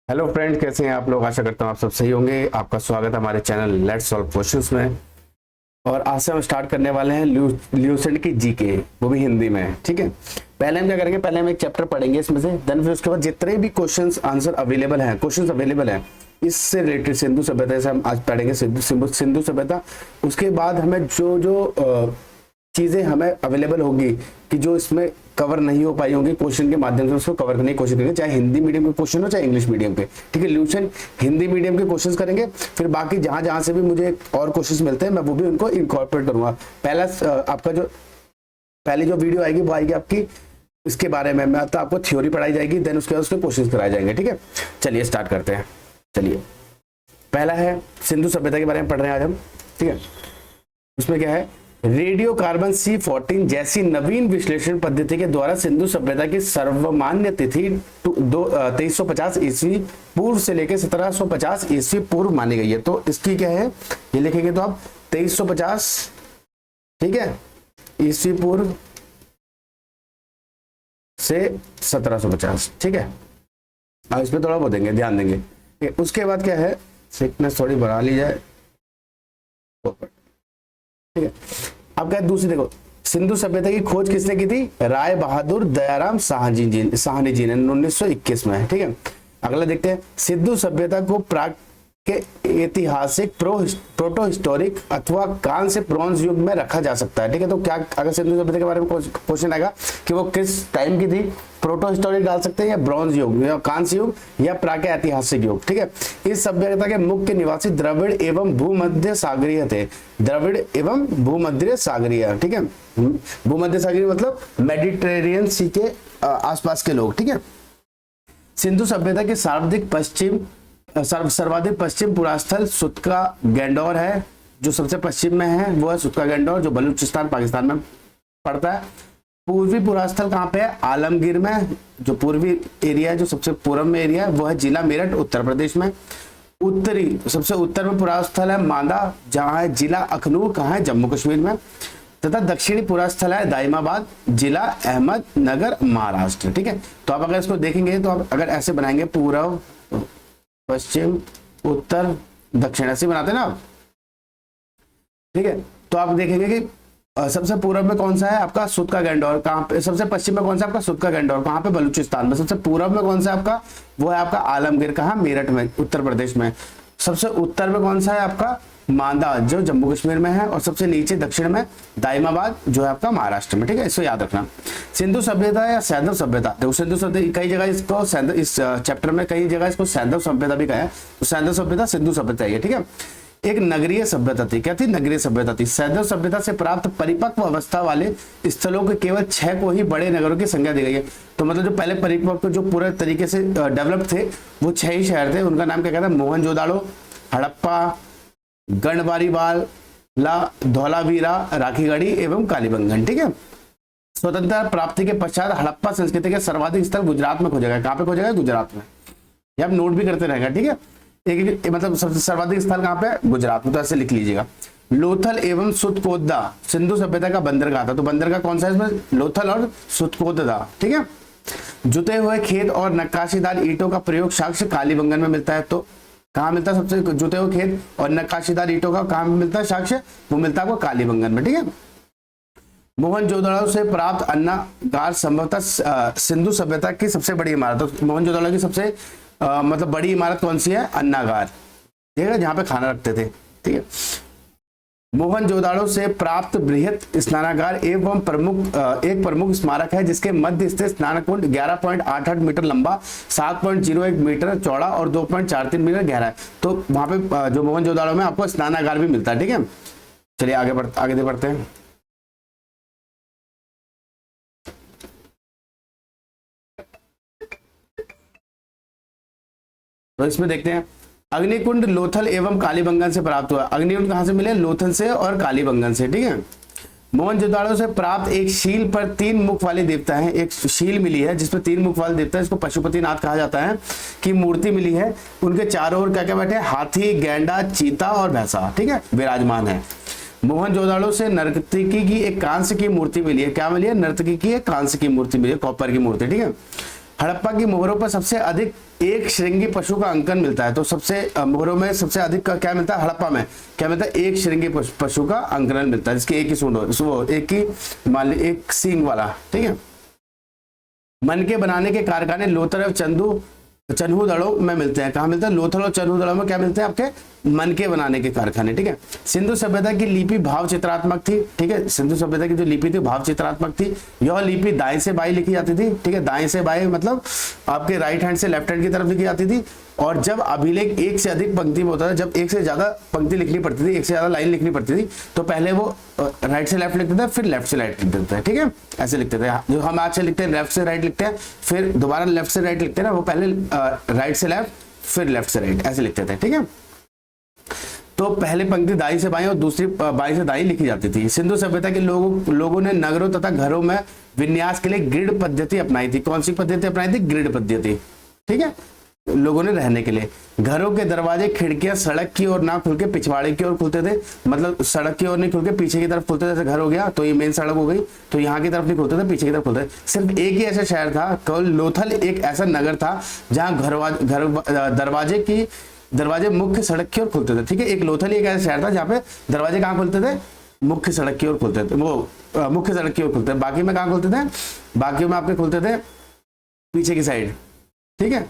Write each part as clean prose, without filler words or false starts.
Hello friends, कैसे हैं आप लोग। आशा करता हूँ आप सब सही होंगे। आपका स्वागत है हमारे चैनल लेट्स सॉल्व क्वेश्चंस में। और आज से हम स्टार्ट करने वाले हैं ल्यूसेंट की जीके, वो भी हिंदी में। ठीक है, पहले हम क्या करेंगे, पहले हम एक चैप्टर पढ़ेंगे इसमें से, देन फिर उसके बाद जितने भी क्वेश्चंस आंसर अवेलेबल हैं, क्वेश्चंस अवेलेबल हैं इससे रिलेटेड सिंधु सभ्यता से हम आज पढ़ेंगे सिंधु सभ्यता। उसके बाद हमें जो जो चीजें हमें अवेलेबल होगी कि जो इसमें कवर नहीं हो पाई होंगी, क्वेश्चन के माध्यम से उसको कवर करने की कोशिश करेंगे, चाहे हिंदी मीडियम के क्वेश्चन हो चाहे इंग्लिश मीडियम के। ठीक है, ल्यूसेंट हिंदी मीडियम के क्वेश्चंस करेंगे, फिर बाकी जहां जहां से भी मुझे और क्वेश्चंस मिलते हैं मैं वो भी उनको इनकॉर्पोरेट करूंगा। पहला आपका जो पहली जो वीडियो आएगी वो आएगी आपकी इसके बारे में, तो आपको थ्योरी पढ़ाई जाएगी, देन उसके बाद उसके क्वेश्चन कराए जाएंगे। ठीक है, चलिए स्टार्ट करते हैं। चलिए, पहला है सिंधु सभ्यता के बारे में पढ़ रहे हैं आज हम। ठीक है, उसमें क्या है, रेडियो कार्बन C14 जैसी नवीन विश्लेषण पद्धति के द्वारा सिंधु सभ्यता की सर्वमान्य तिथि 2350 ईस्वी पूर्व से लेकर 1750 ईस्वी पूर्व मानी गई है। तो इसकी क्या है, ये लिखेंगे तो आप 2350, ठीक है, ईस्वी पूर्व से 1750। ठीक है, अब इसमें थोड़ा वो देंगे, ध्यान देंगे। उसके बाद क्या है, थिकनेस थोड़ी बढ़ा ली जाए। ठीक है, अब क्या दूसरी देखो, सिंधु सभ्यता की खोज किसने की थी, राय बहादुर दयाराम साहनी जी ने 1921 में। ठीक है, अगला देखते हैं, सिंधु सभ्यता को प्राग के ऐतिहासिक प्रोटो हिस्टोरिक अथवा कांस्य से ब्रॉन्ज युग में रखा जा सकता है। ठीक है, तो क्या अगर सिंधु सभ्यता के बारे में क्वेश्चन आएगा कि वो किस टाइम की थी, प्रोटो हिस्टोरिक डाल सकते हैं या ब्रॉन्ज युग या कांस्य युग या प्राग ऐतिहासिक युग। ठीक है, इस सभ्यता के मुख्य निवासी द्रविड़ एवं भूमध्य सागरीय थे। द्रविड़ एवं भूमध्य सागरीय, ठीक है, भूमध्य सागरीय मतलब मेडिटेरेनियन सी के आसपास के लोग। ठीक है, सिंधु सभ्यता के सर्वाधिक पश्चिम पुरास्थल सुतका गैंडोर है, जो सबसे पश्चिम में है वो है सुतका गैंडोर, जो बलूचिस्तान पाकिस्तान में पड़ता है। पूर्वी पुरास्थल कहाँ पे है, आलमगीर में, जो पूर्वी एरिया है, जो सबसे पूर्व में एरिया है वो है जिला मेरठ उत्तर प्रदेश में। उत्तरी सबसे उत्तर में पुरास्थल है मांदा, जहाँ है जिला अखनूर, कहाँ है जम्मू कश्मीर में। तथा दक्षिणी पुरास्थल है दाइमाबाद, जिला अहमदनगर, महाराष्ट्र। ठीक है, तो आप अगर इसको देखेंगे तो आप अगर ऐसे बनाएंगे, पूर्व पश्चिम उत्तर दक्षिण, ऐसे बनाते हैं ना आप। ठीक है, तो आप देखेंगे कि सबसे पूर्व में कौन सा है आपका सुतका गैंडोर, कहाँ पे, सबसे पश्चिम में कौन सा आपका सुतका गैंडोर, कहाँ पे, बलूचिस्तान में। सबसे पूर्व में कौन सा आपका, वो है आपका आलमगीर, कहाँ, मेरठ में, उत्तर प्रदेश में। सबसे उत्तर में कौन सा है आपका, मांदा, जो जम्मू कश्मीर में है। और सबसे नीचे दक्षिण में दाइमाबाद, जो है आपका महाराष्ट्र में। ठीक है, इसको याद रखना। सिंधु सभ्यता या सैंधव सभ्यता, देखो सिंधु सभ्यता कई जगह इसको सैंधव, इस चैप्टर में कई जगह इसको सैंधव सभ्यता भी कहा है, तो सैंधव सभ्यता सिंधु सभ्यता है। ठीक है, एक नगरीय सभ्यता थी। क्या थी, नगरीय सभ्यता थी। सैंधव सभ्यता से प्राप्त परिपक्व अवस्था वाले स्थलों के केवल 6 को ही बड़े नगरों की संज्ञा दी गई है। तो मतलब जो पहले परिपक्व, जो पूरे तरीके से डेवलप थे, वो 6 ही शहर थे। उनका नाम क्या कहता है, मोहनजोदाड़ो, हड़प्पा, गणबारीवाल, धौलावीरा, राखीगढ़ी एवं कालीबंगन। ठीक है, स्वतंत्रता प्राप्ति के पश्चात हड़प्पा संस्कृति के सर्वाधिक स्थल गुजरात में खोजा गया। कहाँ पे खोजा गया, गुजरात में। ये आप नोट भी करते रहेगा। ठीक है, एक मतलब सबसे सर्वाधिक स्थल कहाँ पे, गुजरात में, तो ऐसे लिख लीजिएगा। लोथल एवं सुतकोदा सिंधु सभ्यता का बंदरगाह था। तो बंदरगाह कौन सा है इसमें, लोथल और सुतकोदा। ठीक है, जुते हुए खेत और नक्काशीदार ईंटों का प्रयोग साक्ष्य कालीबंगन में मिलता है। तो कहाँ मिलता है, सबसे जुते हुए खेत और नक्काशीदार ईंटों का कहाँ मिलता है साक्ष्य, वो मिलता है आपको कालीबंगन में। ठीक है, मोहनजोदड़ो से प्राप्त अन्नागार संभवतः सिंधु सभ्यता की सबसे बड़ी इमारत। तो मोहनजोदड़ो की सबसे मतलब बड़ी इमारत कौन सी है, अन्नागार, ठीक है, जहाँ पे खाना रखते थे। ठीक है, मोहनजोदाड़ो से प्राप्त बृहत स्नानागार एवं एक प्रमुख स्मारक है, जिसके मध्य स्थित स्नान कुंड 11.88 मीटर लंबा, 7.01 मीटर चौड़ा और 2.43 मीटर गहरा है। तो वहां पे जो मोहनजोदाड़ो में आपको स्नानागार भी मिलता है। ठीक है, चलिए आगे बढ़ते हैं। तो इसमें देखते हैं, अग्निकुंड लोथल एवं कालीबंगन से प्राप्त हुआ। अग्निकुंड कहां से मिले, लोथल से और कालीबंगन से। ठीक है, मोहनजोदाड़ो से प्राप्त एक शील पर 3 मुख वाली देवता है। एक शील मिली है जिसपे 3 मुख वाले देवता है, इसको पशुपतिनाथ कहा जाता है, की मूर्ति मिली है। उनके चारों ओर क्या क्या बैठे, हाथी, गैंडा, चीता और भैंसा, ठीक है, विराजमान है। मोहनजोदाड़ो से नर्तकी की एक कांस्य की मूर्ति मिली है। क्या मिली है, नर्तकी की एक कांस्य की मूर्ति मिली है, कॉपर की मूर्ति। ठीक है, हड़प्पा की मोहरों पर सबसे अधिक एक श्रृंगी पशु का अंकन मिलता है। तो सबसे मोहरों में सबसे अधिक का क्या मिलता है, हड़प्पा में क्या मिलता है, एक श्रृंगी पशु का अंकन मिलता है, जिसकी एक ही सूंड हो, एक ही मान ली एक सींग वाला, ठीक है। मनके बनाने के कारखाने लोथल और चन्हूदड़ों में मिलते हैं। कहाँ मिलते हैं, लोथल और चन्हूदड़ों में क्या मिलते हैं, आपके मनके बनाने के कारखाने, ठीक है। सिंधु सभ्यता की लिपि भाव चित्रात्मक थी, ठीक है। सिंधु सभ्यता की जो लिपि थी भाव चित्रात्मक थी। यह लिपि दाएं से बाएं लिखी जाती थी, ठीक है। दाएं से बाएं मतलब आपके राइट हैंड से लेफ्ट हैंड की तरफ लिखी जाती थी। और जब अभिलेख एक से अधिक पंक्ति में होता था, जब एक से ज्यादा पंक्ति लिखनी पड़ती थी, एक से ज्यादा लाइन लिखनी पड़ती थी, तो पहले वो राइट से लेफ्ट लिखते थे, फिर लेफ्ट से राइट लिख देते थे, ठीक है। ऐसे लिखते थे, जो हम आज से लिखते हैं लेफ्ट से राइट लिखते हैं, फिर दोबारा लेफ्ट से राइट लिखते हैं ना, वो पहले राइट से लेफ्ट फिर लेफ्ट से राइट ऐसे लिखते थे, ठीक है। तो पहले पंक्ति दाई से बाई और दूसरी बाई से दाई लिखी जाती थी। सिंधु सभ्यता के लोगों ने नगरों तथा घरों में विन्यास के लिए ग्रिड पद्धति अपनाई थी। कौन सी पद्धति अपनाई थी, ग्रिड पद्धति, ठीक है। लोगों ने रहने के लिए घरों के दरवाजे खिड़कियां सड़क की ओर ना खुल के पिछवाड़े की ओर खुलते थे, मतलब सड़क की ओर नहीं खुल के पीछे की तरफ खुलते थे। जैसे घर हो गया तो ये मेन सड़क हो गई, तो यहाँ की तरफ नहीं खुलते थे, पीछे की तरफ खुलते थे। सिर्फ एक ही ऐसा शहर था, केवल लोथल एक ऐसा नगर था जहाँ दरवाजे मुख्य सड़क की ओर खुलते थे, ठीक है। एक लोथल ही एक ऐसा शहर था जहाँ पे दरवाजे कहाँ खुलते थे, मुख्य सड़क की ओर खुलते थे, वो मुख्य सड़क की ओर खुलते थे। बाकी में कहाँ खुलते थे, बाकी में आपके खुलते थे पीछे की साइड, ठीक है।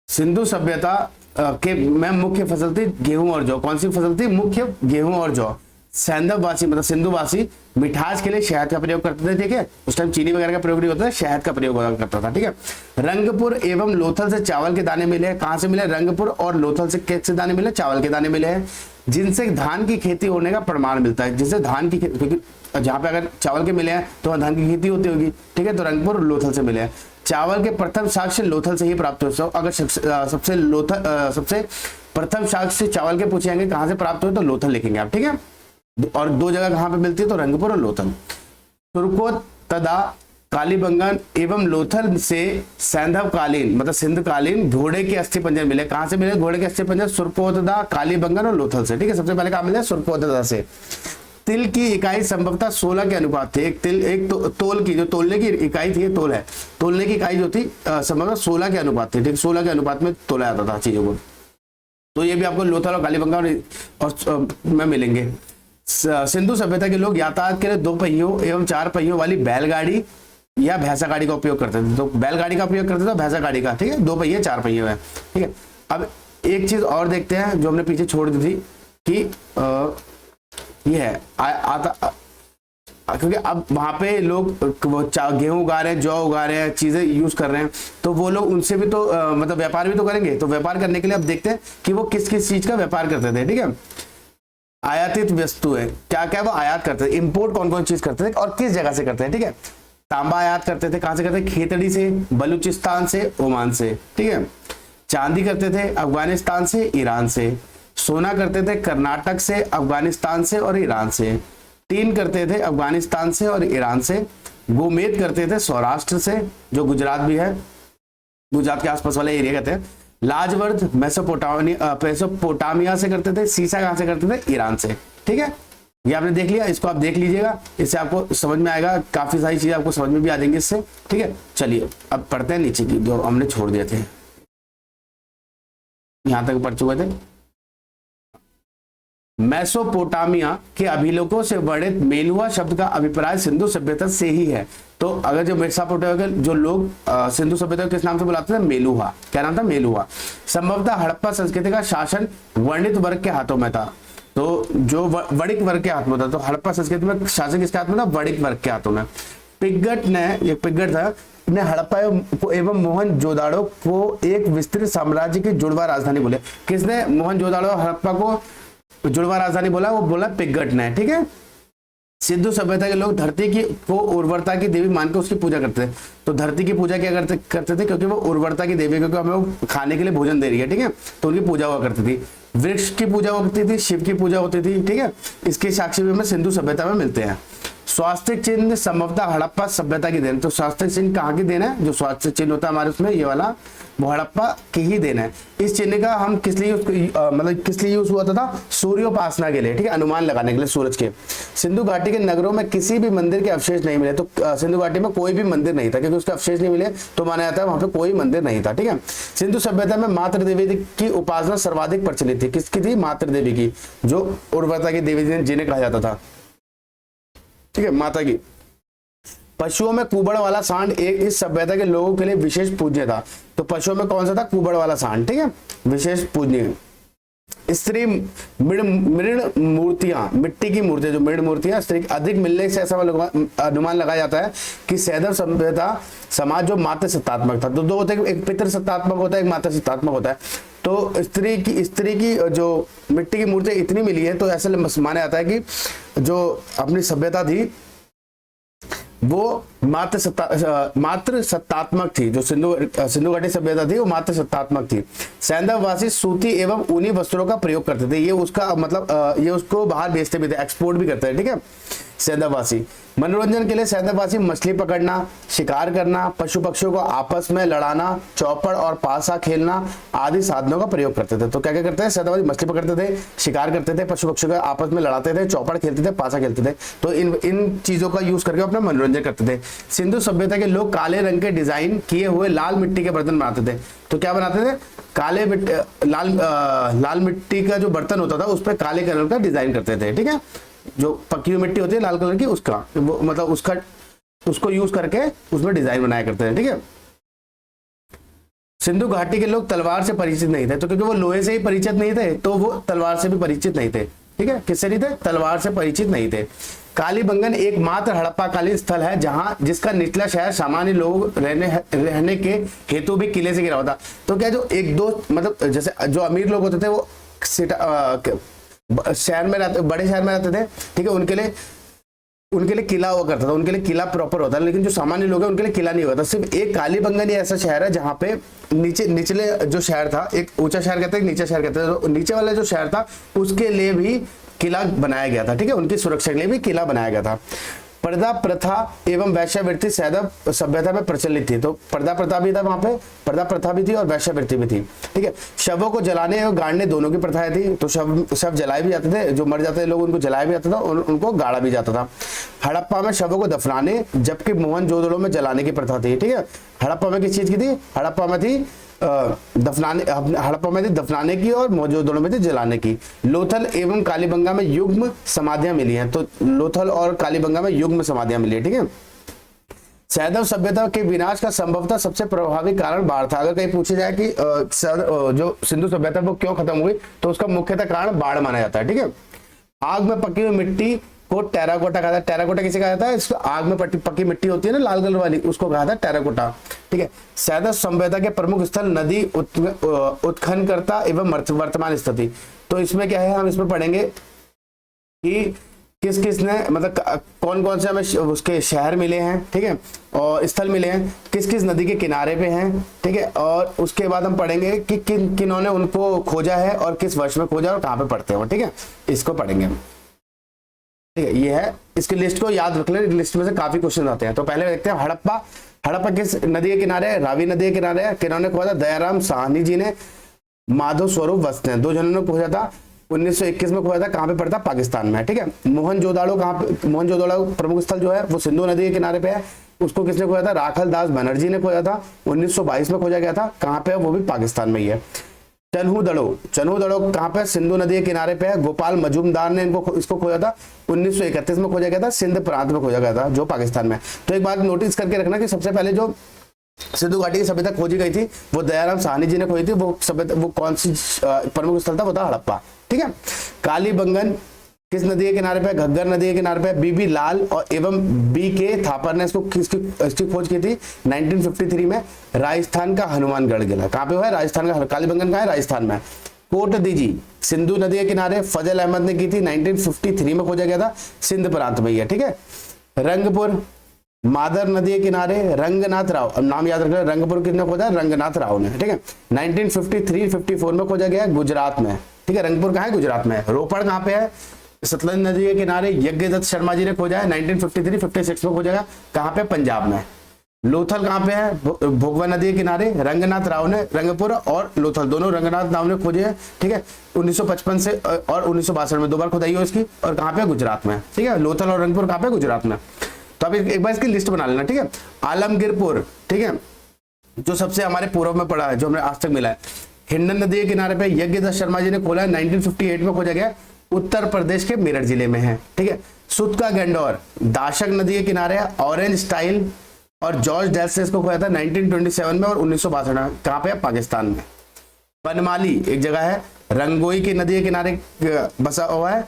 सिंधु सभ्यता के में मुख्य फसल थी गेहूं और जौ। कौन सी फसल थी, मुख्य गेहूं और जौ। सैंधववासी मतलब सिंधुवासी मिठास के लिए शहद का प्रयोग करते थे, ठीक है। उस टाइम चीनी वगैरह का प्रयोग नहीं होता था, शहद का प्रयोग करता था, ठीक है। रंगपुर एवं लोथल से चावल के दाने मिले। कहां से मिले, रंगपुर और लोथल से कैसे दाने मिले, चावल के दाने मिले हैं, जिनसे धान की खेती होने का प्रमाण मिलता है। जिससे धान की खेती, जहां पे अगर चावल के मिले हैं तो वहां धान की खेती होती होगी, ठीक है। तो रंगपुर और लोथल से मिले हैं। चावल के प्रथम साक्ष्य लोथल से ही प्राप्त हुए। अगर सबसे प्रथम साक्ष्य चावल के पूछेंगे कहां से प्राप्त हुए, तो लोथल लिखेंगे आप, ठीक है। और दो जगह कहां पे मिलती है, तो रंगपुर और लोथल। तुर्को तदा कालीबंगन एवं लोथल से सैंधव कालीन मतलब सिंध कालीन घोड़े के अस्थि पंजर मिले। कहां से मिले घोड़े के अस्थि पंजर, सुरकोतदा, कालीबंगन और लोथल से, ठीक है। सबसे पहले कहां मिले, सुरकोतदा से। तिल की इकाई संभवतः 16 के अनुपात थे। तोल की जो तोलने की इकाई थी, तोल है, तोलने की इकाई जो थी संभवतः 16 के अनुपात थी, ठीक। 16 के अनुपात में तोला जाता था चीजों को। तो ये भी आपको लोथल और कालीबंगन और में मिलेंगे। सिंधु सभ्यता के लोग यातायात के लिए 2 पहियों एवं 4 पहियों वाली बैलगाड़ी या भैंसा गाड़ी का उपयोग करते थे। तो बैलगाड़ी का उपयोग करते थे, भैंसा गाड़ी का, ठीक है। 2 पहिए 4 पहिए में, ठीक है। अब एक चीज और देखते हैं जो हमने पीछे छोड़ दी थी कि ये है क्योंकि अब वहां पे लोग गेहूं उगा रहे हैं, जौ उगा रहे हैं, चीजें यूज कर रहे हैं, तो वो लोग उनसे भी तो मतलब व्यापार भी तो करेंगे। तो व्यापार करने के लिए अब देखते हैं कि वो किस किस चीज का व्यापार करते थे, ठीक है। आयातित वस्तु है, क्या क्या वो आयात करते थे, इंपोर्ट कौन कौन चीज करते थे और किस जगह से करते हैं, ठीक है। तांबा आयात करते थे, कहां से करते थे, खेतड़ी से, बलूचिस्तान से, ओमान से, ठीक है। चांदी करते थे अफगानिस्तान से, ईरान से। सोना करते थे कर्नाटक से, अफगानिस्तान से और ईरान से। टीन करते थे अफगानिस्तान से और ईरान से। गोमेद करते थे सौराष्ट्र से, जो गुजरात भी है, गुजरात के आसपास वाले एरिया कहते हैं। लाजवर्द मेसोपोटामिया से करते थे। सीसा कहां से करते थे, ईरान से, ठीक है। ये आपने देख लिया, इसको आप देख लीजिएगा, इससे आपको समझ में आएगा, काफी सारी चीजें आपको समझ में भी आ जाएंगी इससे, ठीक है। चलिए अब पढ़ते हैं नीचे की जो हमने छोड़ दिए थे, यहां तक पढ़ चुके थे। मेसोपोटामिया के अभिलेखों से वर्णित मेलुआ शब्द का अभिप्राय सिंधु सभ्यता से ही है। तो अगर जो मेसोपोटामिया के जो लोग सिंधु सभ्यता किस नाम से बुलाते थे, मेलुहा। क्या नाम था, मेलुहा। संभवतः हड़प्पा संस्कृति का शासन वर्णित वर्ग के हाथों में था। तो जो वणिक वर्ग के हाथ में था, तो हड़प्पा संस्कृति में शासन किसके हाथ में था, वणिक वर्ग के हाथों में। पिग्गट था ने हड़प्पा एवं मोहनजोदाड़ो को एक विस्तृत साम्राज्य की जुड़वा राजधानी बोले। किसने मोहनजोदाड़ो और हड़प्पा को जुड़वा राजधानी बोला, वो बोला पिग्गट ने, ठीक है। सिंधु सभ्यता के लोग धरती की को उर्वरता की देवी मानकर उसकी पूजा करते थे। तो धरती की पूजा क्या करते थे, क्योंकि वो उर्वरता की देवी, क्योंकि हमें खाने के लिए भोजन दे रही है, ठीक है। तो उनकी पूजा हुआ करती थी। वृक्ष की पूजा होती थी, शिव की पूजा होती थी, ठीक है। इसके साक्ष्य भी हमें सिंधु सभ्यता में मिलते हैं। स्वास्थ्य चिन्ह संभवतः हड़प्पा सभ्यता की देन। तो स्वास्थ्य चिन्ह कहाँ की देन है? जो स्वास्थ्य चिन्ह होता है हमारे उसमें ये वाला, वो हड़प्पा की ही देन है। इस चिन्ह का हम किस लिए मतलब किस लिए यूज हुआ था? सूर्योपासना के लिए, ठीक है, अनुमान लगाने के लिए सूरज के। सिंधु घाटी के नगरों में किसी भी मंदिर के अवशेष नहीं मिले। तो सिंधु घाटी में कोई भी मंदिर नहीं था, क्योंकि उसके अवशेष नहीं मिले तो माना जाता है वहां पे कोई मंदिर नहीं था, ठीक है। सिंधु सभ्यता में मातृ देवी की उपासना सर्वाधिक प्रचलित थी। किसकी थी? मातृ देवी की, जो उर्वरता की देवी जिन्हें कहा जाता था, ठीक है, माता की। पशुओं में कुबड़ वाला सांड एक इस सभ्यता के लोगों के लिए विशेष पूज्य था। तो पशुओं में कौन सा था? कुबड़ वाला सांड, ठीक है, विशेष पूजनीय। स्त्री मृण मूर्तियां, मिट्टी की मूर्तियां, जो मृण मूर्तियां स्त्री अधिक मिलने से ऐसा अनुमान लगाया जाता है कि सैंधव सभ्यता समाज जो मातृ सत्तात्मक था। तो दो होते हैं, एक पितृ सत्तात्मक होता है, एक मातृ सत्तात्मक होता है। तो स्त्री की जो मिट्टी की मूर्ति इतनी मिली है, तो ऐसा माना जाता है कि जो अपनी सभ्यता थी वो मातृ सत्तात्मक थी। जो सिंधु घाटी सभ्यता थी वो मातृ सत्तात्मक थी। सैंधववासी सूती एवं ऊनी वस्त्रों का प्रयोग करते थे। ये उसका मतलब ये उसको बाहर बेचते भी थे, एक्सपोर्ट भी करते थे, ठीक है, सैंधववासी। मनोरंजन के लिए सैंधववासी मछली पकड़ना, शिकार करना, पशु पक्षियों को आपस में लड़ाना, चौपड़ और पासा खेलना आदि साधनों का प्रयोग करते थे। तो क्या क्या करते हैं? सैंधववासी मछली पकड़ते थे, शिकार करते थे, पशु पक्षियों को आपस में लड़ाते थे, चौपड़ खेलते थे, पासा खेलते थे। तो इन चीजों का यूज करके अपना मनोरंजन करते थे। सिंधु सभ्यता के लोग काले रंग के डिजाइन किए हुए लाल मिट्टी के बर्तन बनाते थे। तो क्या बनाते थे? काले लाल मिट्टी का जो बर्तन होता था उस पर काले कलर का डिजाइन करते थे, ठीक है। जो पकी हुई मिट्टी होती है लाल कलर की, उसका वो मतलब उसको यूज करके उसमें डिजाइन बनाया करते हैं, ठीक है। सिंधु घाटी के लोग तलवार से परिचित नहीं थे। तो क्योंकि वो लोहे से ही परिचित नहीं थे, तो वो तलवार से भी परिचित नहीं थे, ठीक है। किससे नहीं थे? तलवार से परिचित नहीं थे। कालीबंगन एकमात्र हड़प्पाकालीन स्थल है जहां जिसका निचला शहर सामान्य लोग रहने के हेतु भी किले से घिरा होता। तो क्या जो एक दो मतलब जैसे जो अमीर लोग होते थे वो शहर में रहते, बड़े शहर में रहते थे, ठीक है, उनके लिए किला हुआ करता था, उनके लिए किला प्रॉपर होता है। लेकिन जो सामान्य लोग हैं उनके लिए किला नहीं होता। सिर्फ एक कालीबंगन ही ऐसा शहर है जहाँ पे निचले जो शहर था, एक ऊंचा शहर कहते हैं, नीचा शहर कहते हैं, तो नीचे वाला जो शहर था उसके लिए भी किला बनाया गया था, ठीक है, उनकी सुरक्षा के लिए भी किला बनाया गया था। पर्दा प्रथा एवं वैश्यावृत्ति सैंधव सभ्यता में प्रचलित थी। तो पर्दा प्रथा भी था वहां पे, पर्दा प्रथा भी थी और वैश्यावृत्ति भी थी, ठीक है। शवों को जलाने और गाड़ने दोनों की प्रथाएं थी। तो शव जलाए भी जाते थे, जो मर जाते थे लोग उनको जलाया भी जाता था, उनको गाड़ा भी जाता था। हड़प्पा में शवों को दफनाने जबकि मोहनजोदड़ो में जलाने की प्रथा थी, ठीक है। हड़प्पा में किस चीज की थी? हड़प्पा में थी हड़प्पा में थी दफनाने की और मोहनजोदड़ो में थी जलाने की। लोथल एवं कालीबंगा में युग्म समाधियां मिली हैं। तो लोथल और कालीबंगा में युग्म समाधियां मिली है, ठीक है। सैंधव सभ्यता के विनाश का संभवतः सबसे प्रभावी कारण बाढ़ था। अगर कहीं पूछे जाए कि जो सिंधु सभ्यता वो क्यों खत्म हुई, तो उसका मुख्यतः कारण बाढ़ माना जाता है, ठीक है। आग में पकी हुई मिट्टी को टेराकोटा कहा था। टेराकोटा किसे कहा जाता है? इसको आग में पकी मिट्टी होती है ना लाल कलर वाली, उसको कहा था टेराकोटा, ठीक है। सैंधव सभ्यता के प्रमुख स्थल नदी उत्खननकर्ता एवं वर्तमान स्थिति। तो इसमें क्या है, हम इसमें पढ़ेंगे कि किस किस ने मतलब कौन कौन से हमें उसके शहर मिले हैं, ठीक है, और स्थल मिले हैं, किस किस नदी के किनारे पे हैं, ठीक है। और उसके बाद हम पढ़ेंगे कि किन्होंने उनको खोजा है और किस वर्ष में खोजा और कहाँ पे पढ़ते हो, ठीक है, इसको पढ़ेंगे हम, ठीक है। ये है, इसकी लिस्ट को याद रख लें, लिस्ट में से काफी क्वेश्चन आते हैं। तो पहले देखते हैं हड़प्पा किस नदी के किनारे? रावी नदी के किनारे है। किन्होंने खोजा? दयाराम साहनी जी ने, माधव स्वरूप वस्त ने, दो जनों ने खोजा था। 1921 में खोजा था। कहाँ पे पड़ता? पाकिस्तान में, ठीक है। मोहनजोदड़ो कहाँ पे? मोहनजोदड़ो प्रमुख स्थल जो है वो सिंधु नदी के किनारे पे है। उसको किसने खोजा था? राखल दास बनर्जी ने खोजा था। 1922 में खोजा गया था। कहाँ पे है? वो भी पाकिस्तान में ही है। चन्हू दड़ो कहाँ पे? सिंधु नदी के किनारे पे है। गोपाल मजूमदार ने इसको खोजा था। 1931 में खोजा गया था। सिंध प्रांत में खोजा गया था, जो पाकिस्तान में। तो एक बात नोटिस करके रखना कि सबसे पहले जो सिंधु घाटी की सभ्यता खोजी गई थी वो दयाराम साहनी जी ने खोजी थी। वो सभ्यता वो कौन सी प्रमुख स्थल था? वो था हड़प्पा, ठीक है। कालीबंगन किस नदी के किनारे पे? घग्गर नदी के किनारे पे। बीबी लाल और एवं बी के थापर ने इसकी खोज की थी 1953 में। राजस्थान का हनुमानगढ़ किला कहाँ पे हुआ है? राजस्थान का। कालीबंगन कहाँ है? राजस्थान में। कोट दीजी सिंधु नदी के किनारे फजल अहमद ने की थी। 1953 में खोजा गया था। सिंध प्रांत में ही है, ठीक है। रंगपुर मादर नदी के किनारे रंगनाथ राव, अब नाम याद रखना, रंगपुर किसने खोजा? रंगनाथ राव ने, ठीक है। 1953-54 में खोजा गया गुजरात में, ठीक है। रंगपुर कहाँ है? गुजरात में। रोपड़ कहाँ पे है? सतलज नदी के किनारे यज्ञदत्त शर्मा जी ने खोजा है 1953-56 में खोजा गया। कहाँ पे? पंजाब में। लोथल कहाँ पे है? भोगवा नदी के किनारे। रंगनाथ राव ने रंगपुर और लोथल दोनों रंगनाथ राव ने खोजे हैं, ठीक है, 1955 से और 1962 में 2 बार खुदाई है इसकी। और कहाँ पे? गुजरात में, ठीक है। लोथल और रंगपुर कहाँ पे? गुजरात में। तो अब एक बार इसकी लिस्ट बना लेना, ठीक है। आलमगीरपुर, ठीक है, जो सबसे हमारे पूर्व में पड़ा है, जो हमें आज तक मिला है। हिंडन नदी के किनारे पे यज्ञदत्त शर्मा जी ने खोला है, 1958 में खोजा गया, उत्तर प्रदेश के मेरठ जिले में है, ठीक है। सुत का गंडौर दाशक नदी के किनारे है, ऑरेंज स्टाइल और जॉर्ज डेल्स ने इसको खोया था 1927 में और 1962 में। कहाँ पे? पाकिस्तान में। बनमाली एक जगह है, रंगोई की नदी के किनारे बसा हुआ है।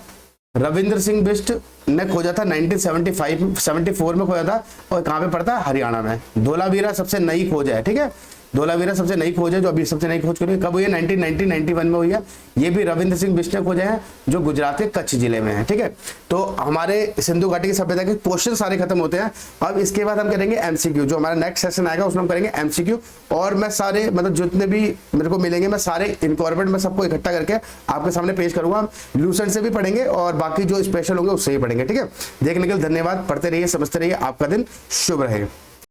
रविंद्र सिंह बिष्ट ने खोजा था 1974 में खोजा था, और कहाँ पे पड़ता है? हरियाणा में। धोलावीरा सबसे नई खोज है, ठीक है, धोलावीरा सबसे नई खोज है, जो अभी सबसे नई खोज करी कब हुई है? 1991 में हुई है। ये भी रविंद्र सिंह बिष्ट ने खोजे हैं, जो गुजरात के कच्छ जिले में है, ठीक है। तो हमारे सिंधु घाटी की सभ्यता के क्वेश्चन सारे खत्म होते हैं। अब इसके बाद हम करेंगे एमसीक्यू, जो हमारा नेक्स्ट सेशन आएगा उसमें हम करेंगे एमसीक्यू। और मैं सारे मतलब जितने भी मेरे को मिलेंगे मैं सारे इनकॉर्पोरेट में सबको इकट्ठा करके आपके सामने पेश करूंगा। हम लूसेंट से भी पढ़ेंगे और बाकी जो स्पेशल होंगे उससे ही पढ़ेंगे, ठीक है। देखने के लिए धन्यवाद। पढ़ते रहिए, समझते रहिए। आपका दिन शुभ रहे।